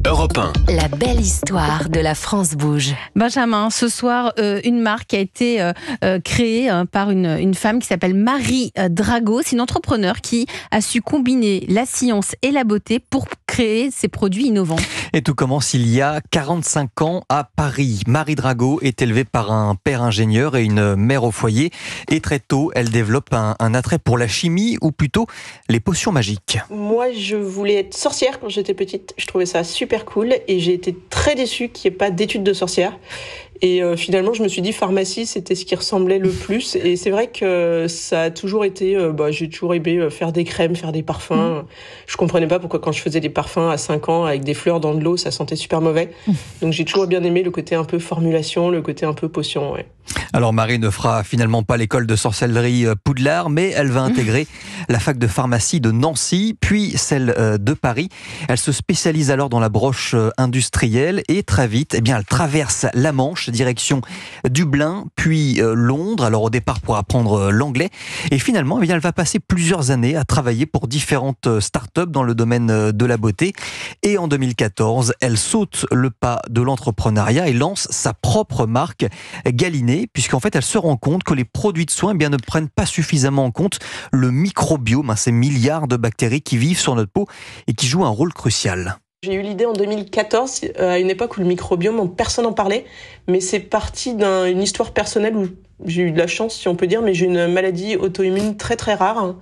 Europe 1. La belle histoire de la France bouge. Benjamin, ce soir, une marque a été créée par une femme qui s'appelle Marie Drago. C'est une entrepreneur qui a su combiner la science et la beauté pour créer ses produits innovants. Et tout commence il y a 45 ans à Paris. Marie Drago est élevée par un père ingénieur et une mère au foyer. Et très tôt, elle développe un attrait pour la chimie, ou plutôt les potions magiques. Moi, je voulais être sorcière quand j'étais petite. Je trouvais ça super cool et j'ai été très déçue qu'il n'y ait pas d'études de sorcière. Et finalement, je me suis dit pharmacie, c'était ce qui ressemblait le plus. Et c'est vrai que ça a toujours été... j'ai toujours aimé faire des crèmes, faire des parfums. Je comprenais pas pourquoi quand je faisais des parfums à 5 ans avec des fleurs dans de l'eau, ça sentait super mauvais. Donc j'ai toujours bien aimé le côté un peu formulation, le côté un peu potion, ouais. Alors Marie ne fera finalement pas l'école de sorcellerie Poudlard, mais elle va intégrer la fac de pharmacie de Nancy, puis celle de Paris. Elle se spécialise alors dans la broche industrielle et très vite, elle traverse la Manche, direction Dublin, puis Londres, alors au départ pour apprendre l'anglais. Et finalement, elle va passer plusieurs années à travailler pour différentes startups dans le domaine de la beauté. Et en 2014, elle saute le pas de l'entrepreneuriat et lance sa propre marque, Galinée, puisqu'en fait, elle se rend compte que les produits de soins ne prennent pas suffisamment en compte le microbiome, ces milliards de bactéries qui vivent sur notre peau et qui jouent un rôle crucial. J'ai eu l'idée en 2014, à une époque où le microbiome, personne n'en parlait, mais c'est parti d'une histoire personnelle où j'ai eu de la chance, si on peut dire, mais j'ai une maladie auto-immune très très rare,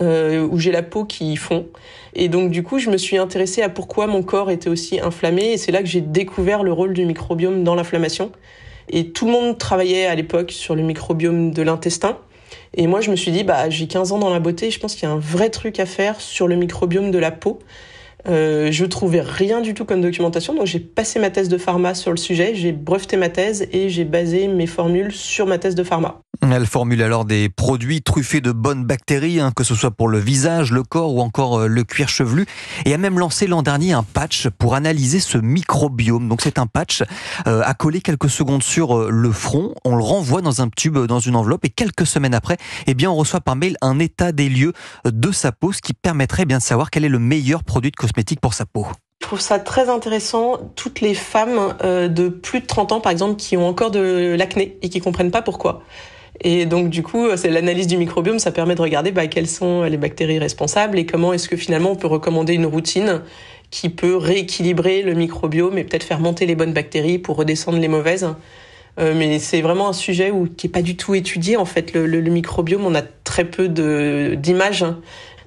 où j'ai la peau qui fond. Et donc du coup, je me suis intéressée à pourquoi mon corps était aussi inflammé, et c'est là que j'ai découvert le rôle du microbiome dans l'inflammation. Et tout le monde travaillait à l'époque sur le microbiome de l'intestin. Et moi, je me suis dit, j'ai 15 ans dans la beauté, je pense qu'il y a un vrai truc à faire sur le microbiome de la peau. Je trouvais rien du tout comme documentation, donc j'ai passé ma thèse de pharma sur le sujet, j'ai breveté ma thèse et j'ai basé mes formules sur ma thèse de pharma. Elle formule alors des produits truffés de bonnes bactéries, que ce soit pour le visage, le corps ou encore le cuir chevelu, et a même lancé l'an dernier un patch pour analyser ce microbiome. Donc c'est un patch à coller quelques secondes sur le front, on le renvoie dans un tube, dans une enveloppe, et quelques semaines après, on reçoit par mail un état des lieux de sa peau, ce qui permettrait de savoir quel est le meilleur produit de cosmétique pour sa peau. Je trouve ça très intéressant, toutes les femmes de plus de 30 ans par exemple qui ont encore de l'acné et qui comprennent pas pourquoi. Et donc du coup, c'est l'analyse du microbiome, ça permet de regarder quelles sont les bactéries responsables et comment est-ce que finalement on peut recommander une routine qui peut rééquilibrer le microbiome et peut-être faire monter les bonnes bactéries pour redescendre les mauvaises. Mais c'est vraiment un sujet qui est pas du tout étudié en fait. Le microbiome, on a très peu d'images,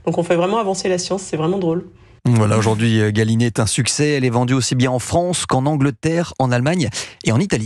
donc on fait vraiment avancer la science, c'est vraiment drôle. Voilà, aujourd'hui, Galinée est un succès. Elle est vendue aussi bien en France qu'en Angleterre, en Allemagne et en Italie.